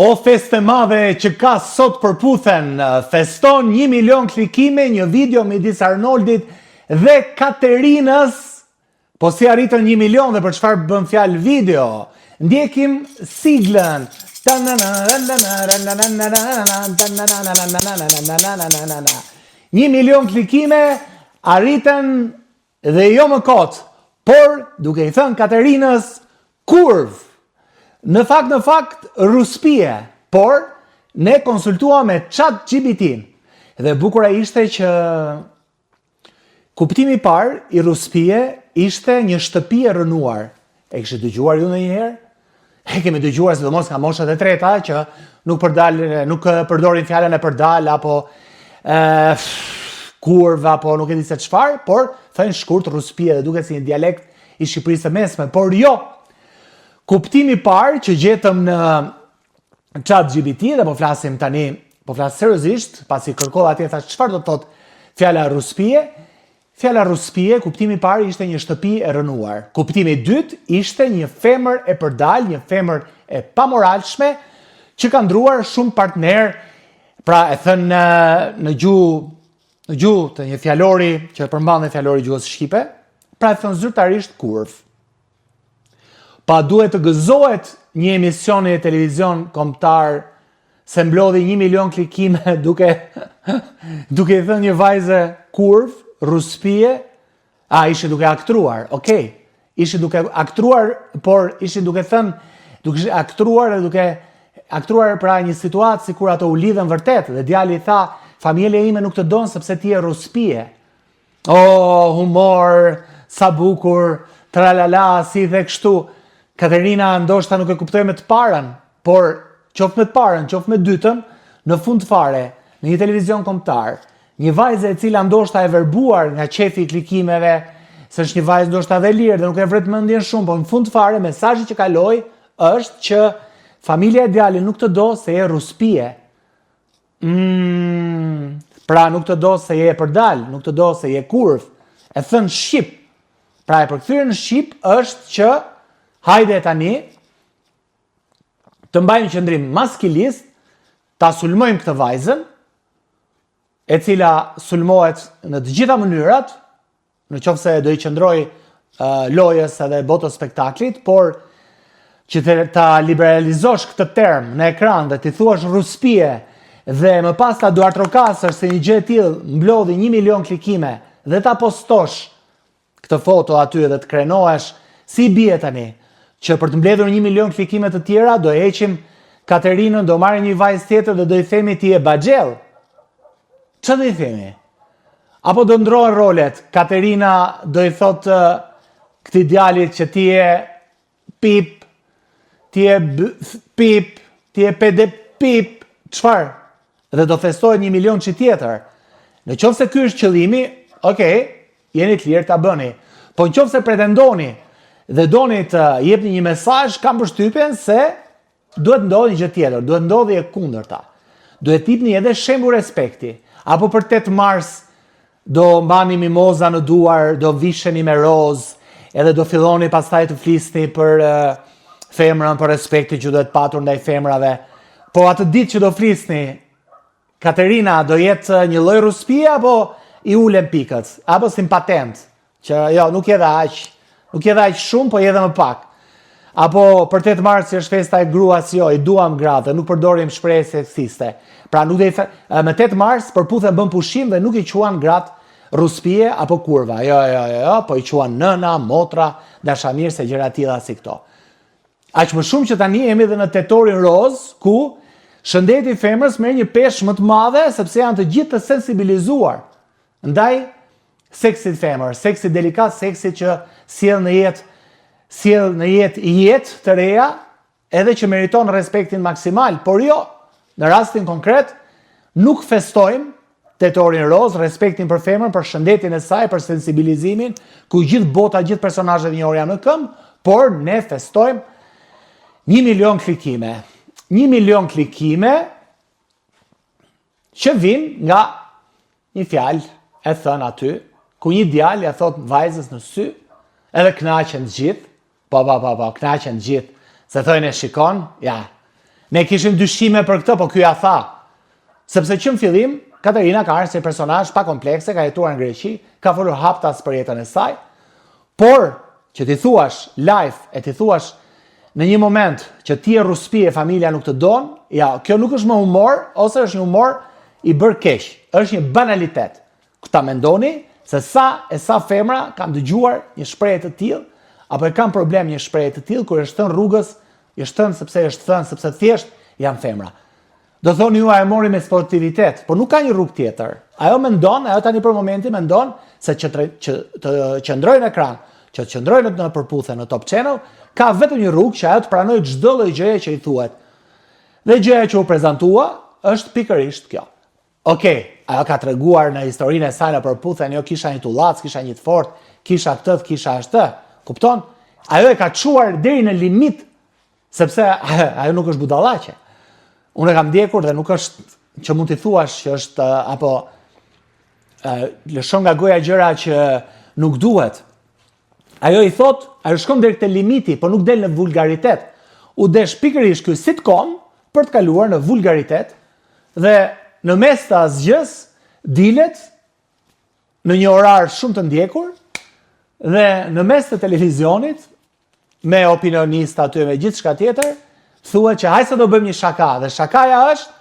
O feste madhe që ka sot përputhen, feston 1 milion klikime një video midis Arnoldit dhe Katerinës, po si arritën 1 milion dhe për çfarë bën fjalë video. Ndjekim siglën. 1 milion klikime arritën dhe jo më kot, por duke i thënë Katerinës kurv. Në fakt, ruspie, por ne konsultuam me ChatGPT dhe bukura ishte që kuptimi i parë i ruspie ishte një shtëpi e rënuar. E kishte dëgjuar ju ndonjëherë? E kemi dëgjuar sidomos nga moshat e treta që nuk përdorin fjalën e përdal apo kurva apo nuk e di se çfarë, por thënë shkurt ruspie dhe duket si një dialekt i Shqipërisë së Mesme, por jo. Kuptimi parë që gjetëm në ChatGPT dhe po flasim tani, po flas seriozisht, pasi kërkova atje thash çfarë do të thotë fjala ruspie? Fjala ruspie, kuptimi parë ishte një shtëpi e rënuar. Kuptimi i dytë ishte një femër e përdal, një femër e pamoralshme që ka ndruar shumë partner, pra e thënë në gjuhë të një fjalori që përmban dhe fjalori gjuhës shqipe, pra e thënë zyrtarisht kurv. Pa duhet të gëzohet një emisioni e televizion kombëtar se mblodhi 1 milion klikime duke i thënë një vajze kurv, ruspie, ishte duke aktruar, okej. Ishte duke aktruar, por ishte duke thënë, duke aktruar dhe duke aktruar pra një situatë si kur ato u lidhen vërtet dhe djali i tha, familja ime nuk të donë sepse ti e ruspie. Humor, sa bukur, tralala, si dhe kështu. Katerina ndoshta nuk e kuptoi me të parën, por qoftë me të parën, qoftë me dytën, në fund fare, në një televizion kombëtar, një vajze e cila ndoshta e verbuar nga qefi i klikimeve, se është një vajzë ndoshta dhe lirë dhe nuk e vret mendjen shumë, por në fund fare mesazhi që kaloi është që familja e djalit nuk të do se je ruspie. Pra nuk të do se je përdal, nuk të do se je kurv. E thënë shqip. Pra e përkthyer në shqip është që hajde tani të mbajmë qëndrim maskilist, ta sulmojmë këtë vajzën, e cila sulmohet në të gjitha mënyrat, në qoftë se do i qëndroj lojës edhe botës spektaklit, por që ta liberalizosh këtë term në ekran dhe ti thuash ruspie dhe më pas ta duartrokasësh se një gjë e tillë mblodhi 1 milion klikime dhe ta postosh këtë foto aty dhe të krenohesh, si bie tani? Që për të mbledhur 1 milion klikime të tjera, do heqim Katerinën, do marrim një vajzë tjetër dhe do i themi ti e baxhell. Çfarë do i themi? Apo do ndrohen rolet? Katerina do i thotë këtij djalit që ti e pip, ti e pip, ti e pede pip, çfarë? Dhe do festohet 1 milion që tjetër. Në qoftë se ky është qëllimi, okay, jeni të lirë ta bëni. Po në qoftë se pretendoni dhe doni të jepni një mesazh, kam përshtypjen se duhet ndodhi një gjë tjetër, duhet ndodhi e kundërta. Duhet jepni edhe shembull respekti. Apo për 8 mars do mbani mimoza në duar, do visheni me roz, edhe do filloni pastaj të flisni për femrën, për respektin që duhet patur ndaj femrave. Po atë ditë që do flisni, Katerina do jetë një lloj ruspie apo i ulen pikët, apo simpatent, që jo, nuk je dhe aq shumë, po je dhe më pak. Apo për 8 mars që është festa e gruas, jo, i duam gratë, nuk përdorim shprehje seksiste. Pra nuk me 8 mars përputhen bën pushim dhe nuk i quan gratë ruspie apo kurva. Jo, po i quan nëna, motra, dashamirëse, gjëra tilla si këto. Aq më shumë që tani jemi edhe në tetorin roz, ku shëndeti i femrës merr një peshë më të madhe sepse janë të gjithë të sensibilizuar ndaj seksit femër, seksit delikat, seksit që sjell në jetë të reja, edhe që meriton respektin maksimal, por jo, në rastin konkret, nuk festojmë tetorin roz, respektin për femrën, për shëndetin e saj, për sensibilizimin, ku gjithë bota, gjithë personazhet njohur janë në këmbë, por ne festojmë 1 milion klikime. 1 milion klikime që vijnë nga një fjalë e thënë aty, ku një djalë ja thot vajzës në sy, edhe kënaqen të gjithë, po, kënaqen të gjithë, se thojnë e shikon, ja, Ne kishim dyshime për këtë, po ky ja tha. Sepse që në fillim, Katerina ka ardhur si personazh pa komplekse, ka jetuar në Greqi, ka folur haptas për jetën e saj, por që ti thuash live e ti thuash në një moment që ti e ruspi e familja nuk të don, ja, kjo nuk është më humor, ose është një humor i bërë keq, është një banalitet. Ta mendoni se sa femra kanë dëgjuar një shprehje të tillë, apo e kanë problem një shprehje të tillë kur është thënë rrugës, është thënë sepse thjesht janë femra. Do thoni ju e mori me sportivitet, por nuk ka një rrugë tjetër. Ajo tani për momentin mendon se që të qëndrojë në ekran, që të qëndrojë në përputhe në Top Channel, ka vetëm një rrugë që ajo të pranojë çdo lloj gjëje që i thuhet. Dhe gjëja që u prezantua është pikërisht kjo. Okej, ajo ka treguar në historinë e saj në përputhen, jo kisha një tullac, kisha një të fortë, kisha këtë, kisha ashtë. Kupton? Ajo e ka çuar deri në limit, sepse ajo nuk është budallaqe. Unë e kam ndjekur dhe nuk është që mund t'i thuash që është apo lëshon nga goja gjëra që nuk duhet. Ajo i thot, ajo shkon deri te limiti, por nuk del në vulgaritet. U desh pikërisht ky sitcom për të kaluar në vulgaritet dhe në mes të asgjës dilet në një orar shumë të ndjekur dhe në mes të televizionit me opinionista aty me gjithçka tjetër, thuhet që hajse do bëjmë një shaka, dhe shakaja është,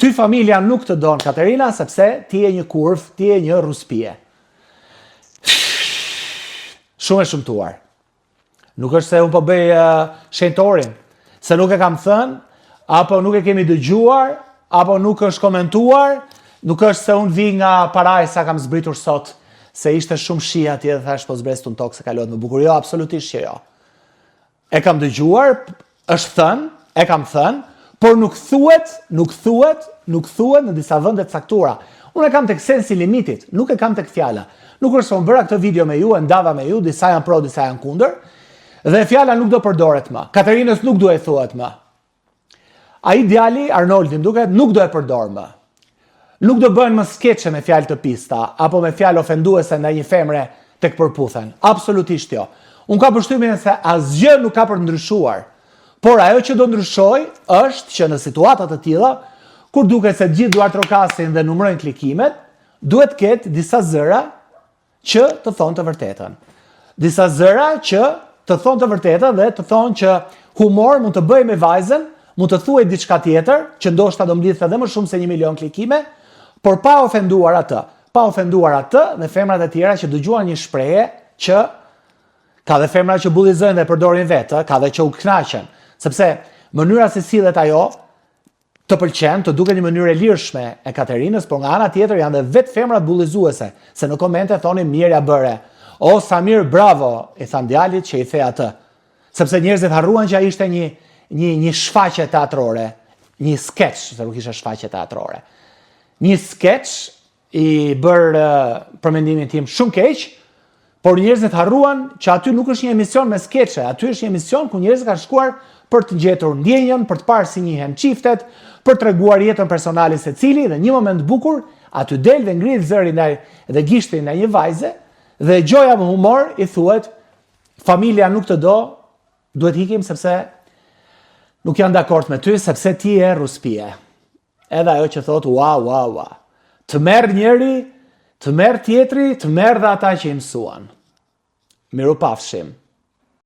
ty familja nuk të don Katerina, sepse ti je një kurv, ti je një ruspie. Shumë e shumtuar. Nuk është se unë po bëj shenjtorin, se nuk e kam thënë, apo nuk e kemi dëgjuar, apo nuk është komentuar, nuk është se unë vi nga paraj sa kam zbritur sot, se ishte shumë shi atje dhe thash po zbrestu në tokë se kalot më bukur. Jo, absolutisht që jo. E kam dëgjuar, është thënë, e kam thënë, por nuk thuhet në disa vende të caktuara. Unë e kam tek sensi limitit, nuk e kam tek fjala. Nuk është se unë bëra këtë video me ju, e ndava me ju, disa janë pro, disa janë kundër, dhe fjala nuk do përdoret më. Katerinës nuk do e thuhet më. Ai djali, Arnoldi, duket, nuk do e përdor më. Nuk do bëhen më skeçe me fjalë të pista, apo me fjalë ofenduese ndaj një femre tek përputhen. Absolutisht jo. Unë ka përshtypjen se asgjë nuk ka për ndryshuar. Por ajo që do ndryshoj është që në situata të tilla, kur duket se gjithë duart trokasin dhe numërojnë klikimet, duhet ketë disa zëra që të thonë të vërtetën. Disa zëra që të thonë të vërtetën dhe të thonë që humor mund të bëjë me vajzën, mund të thuaj diçka tjetër, që ndoshta do mblidhte edhe më shumë se 1 milion klikime, por pa ofenduar atë. Pa ofenduar atë dhe femrat e tjera që dëgjuan një shprehje që ka dhe femra që bullizojnë dhe përdorin vetë, ka dhe që u kënaqen. Sepse mënyra se sillet ajo të pëlqen, të duket një mënyrë e lirshme e Katerinës, por nga ana tjetër janë dhe vetë femrat bullizuese, se në komente thonin mirë ja bëre. O Samir, bravo, i than djalit që i the atë. Sepse njerëzit harruan që ai ishte një shfaqje teatrore, një skeç, se nuk ishte shfaqje teatrore. Një skeç i bërë për mendimin tim shumë keq, por njerëzit harruan që aty nuk është një emision me skeçe, aty është një emision ku njerëzit kanë shkuar për të gjetur ndjenjën, për të parë si njihen çiftet, për të treguar jetën personale secili dhe një moment bukur aty del dhe ngrihet zëri dhe gishti ndaj një vajze dhe gjoja me humor i thuhet familja nuk të do, duhet ikim sepse nuk janë dakord me ty sepse ti je ruspie. Edhe ajo që thot ua. Të merr njëri, të merr tjetri, të merr dhe ata që i mësuan. Mirupafshim.